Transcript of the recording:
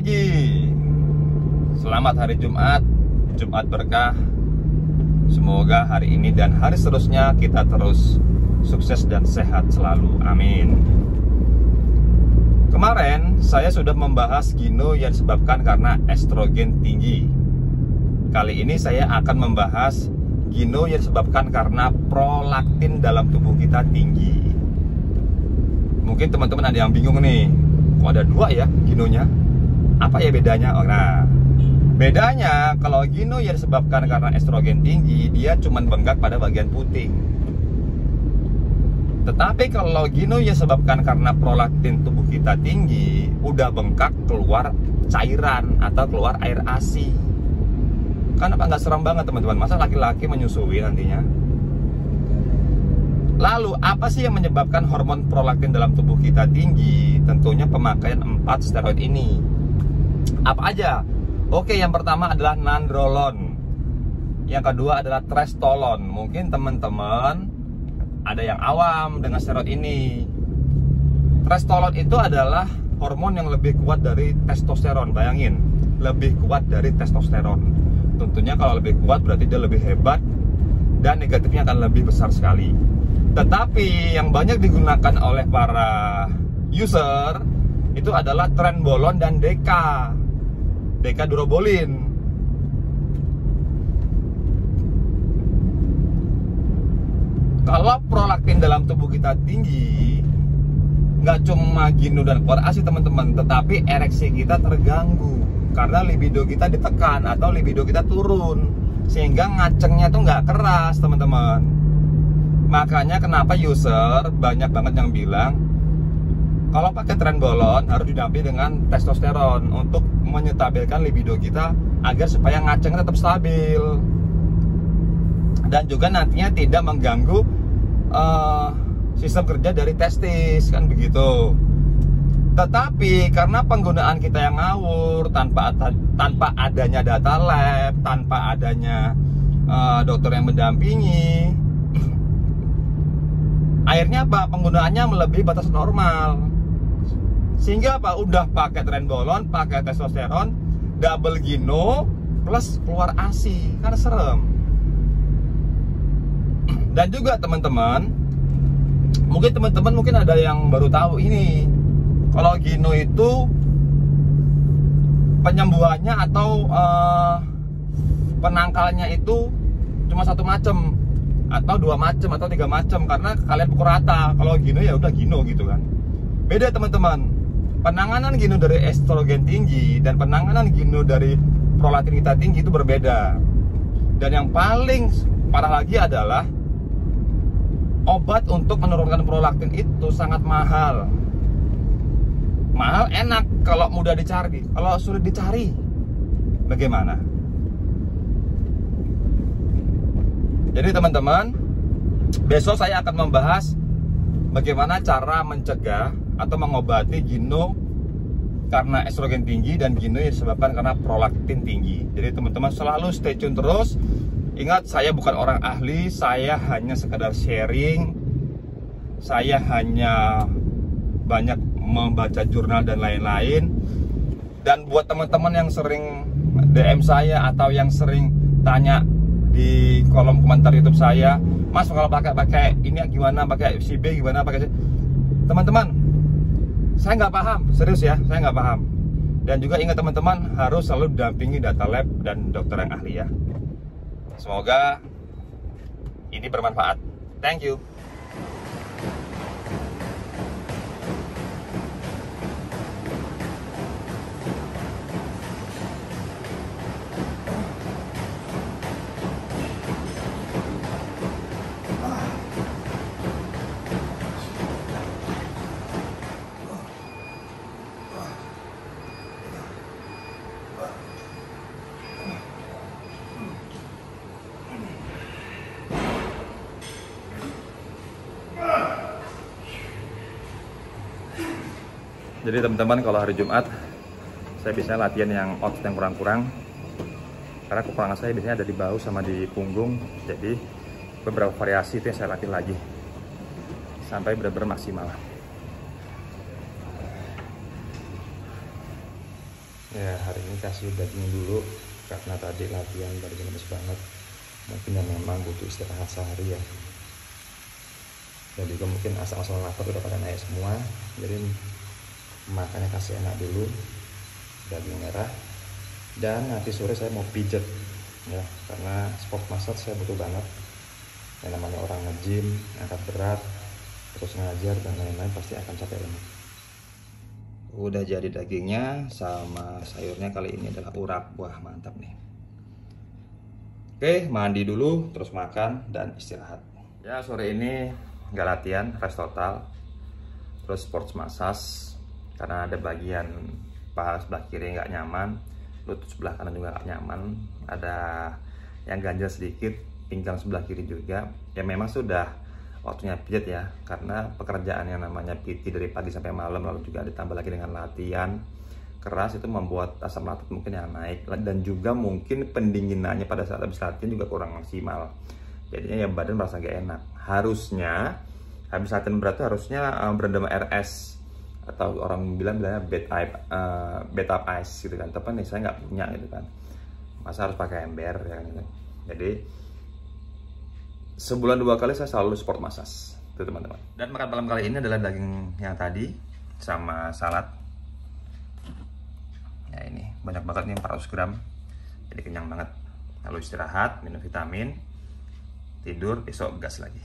pagi. Selamat hari Jumat, Jumat berkah. Semoga hari ini dan hari seterusnya kita terus sukses dan sehat selalu. Amin. Kemarin saya sudah membahas gino yang disebabkan karena estrogen tinggi. Kali ini saya akan membahas gino yang disebabkan karena prolaktin dalam tubuh kita tinggi. Mungkin teman-teman ada yang bingung nih, kok ada dua ya ginonya? Apa ya bedanya? Nah, bedanya kalau gino yang disebabkan karena estrogen tinggi, dia cuma bengkak pada bagian puting. Tetapi kalau gino yang disebabkan karena prolaktin tubuh kita tinggi, udah bengkak keluar cairan atau keluar air ASI. Kan apa nggak serem banget teman-teman? Masa laki-laki menyusui nantinya? Lalu apa sih yang menyebabkan hormon prolaktin dalam tubuh kita tinggi? Tentunya pemakaian 4 steroid ini. Apa aja? Oke, yang pertama adalah nandrolon. Yang kedua adalah trestolon. Mungkin teman-teman ada yang awam dengan steroid ini. Trestolon itu adalah hormon yang lebih kuat dari testosteron. Bayangin, lebih kuat dari testosteron. Tentunya kalau lebih kuat berarti dia lebih hebat dan negatifnya akan lebih besar sekali. Tetapi yang banyak digunakan oleh para user itu adalah trenbolon dan dekadurobolin. Kalau prolaktin dalam tubuh kita tinggi, nggak cuma gino dan keluar ASI teman-teman, tetapi ereksi kita terganggu karena libido kita ditekan atau libido kita turun, sehingga ngacengnya tuh nggak keras teman-teman. Makanya kenapa user banyak banget yang bilang kalau pakai trenbolon harus didampingi dengan testosteron untuk menyetabilkan libido kita agar supaya ngacengnya tetap stabil dan juga nantinya tidak mengganggu sistem kerja dari testis, kan begitu. Tetapi karena penggunaan kita yang ngawur, tanpa adanya data lab, tanpa adanya dokter yang mendampingi, akhirnya apa? Penggunaannya melebihi batas normal. Sehingga apa? Udah pakai trenbolon, pakai testosteron, double gino plus keluar ASI, kan serem. Dan juga teman-teman, mungkin ada yang baru tahu ini. Kalau gino itu penyembuhannya atau penangkalnya itu cuma satu macam atau 2 macam atau 3 macam karena kalian pukul rata. Kalau gino ya udah gino gitu kan. Beda teman-teman. Penanganan gino dari estrogen tinggi dan penanganan gino dari prolaktin kita tinggi itu berbeda. Dan yang paling parah lagi adalah obat untuk menurunkan prolaktin itu sangat mahal. Mahal enak kalau mudah dicari, kalau sulit dicari bagaimana? Jadi teman-teman, besok saya akan membahas bagaimana cara mencegah atau mengobati gino karena estrogen tinggi dan gino yang disebabkan karena prolaktin tinggi. Jadi teman-teman selalu stay tune terus. Ingat, saya bukan orang ahli, saya hanya sekadar sharing. Saya hanya banyak membaca jurnal dan lain-lain. Dan buat teman-teman yang sering DM saya atau yang sering tanya di kolom komentar YouTube saya, Mas kalau pakai ini gimana, pakai si B gimana, pakai si... Teman-teman, saya nggak paham, serius ya, saya nggak paham. Dan juga ingat teman-teman harus selalu didampingi data lab dan dokter yang ahli ya. Semoga ini bermanfaat. Thank you. Jadi teman-teman, kalau hari Jumat saya biasanya latihan yang otot yang kurang-kurang, karena kekurangan saya biasanya ada di bahu sama di punggung. Jadi beberapa variasi itu yang saya latih lagi sampai benar-benar maksimal. Ya, hari ini kasih daging dulu karena tadi latihan badannya lemes banget. Mungkin ya memang butuh istirahat sehari ya. Dan juga mungkin asam-asam lapar udah pada naik semua. Jadi makannya kasih enak dulu, daging merah. Dan nanti sore saya mau pijet ya, karena sport massage saya butuh banget. Yang namanya orang nge-gym, angkat berat, terus ngajar dan lain-lain pasti akan capek banget. Udah jadi dagingnya sama sayurnya, kali ini adalah urap. Wah, mantap nih. Oke, mandi dulu, terus makan dan istirahat. Ya, sore ini nggak latihan, rest total. Terus sports massage karena ada bagian paha sebelah kiri nggak nyaman, lutut sebelah kanan juga nggak nyaman, ada yang ganjel sedikit, pinggang sebelah kiri juga. Ya memang sudah waktunya pijat ya, karena pekerjaan yang namanya PT dari pagi sampai malam, lalu juga ditambah lagi dengan latihan keras, itu membuat asam lambung mungkin yang naik, dan juga mungkin pendinginannya pada saat habis latihan juga kurang maksimal. Jadinya ya badan merasa gak enak. Harusnya habis latihan berat itu harusnya berendam RS, atau orang bilangnya bed up ice gitu kan. Tapi nih saya nggak punya gitu kan, masa harus pakai ember ya kan gitu. Jadi sebulan 2 kali saya selalu sport massage itu teman-teman. Dan makan malam kali ini adalah daging yang tadi sama salad. Ya ini banyak banget nih, 400 gram, jadi kenyang banget. Lalu istirahat, minum vitamin, tidur, besok gas lagi.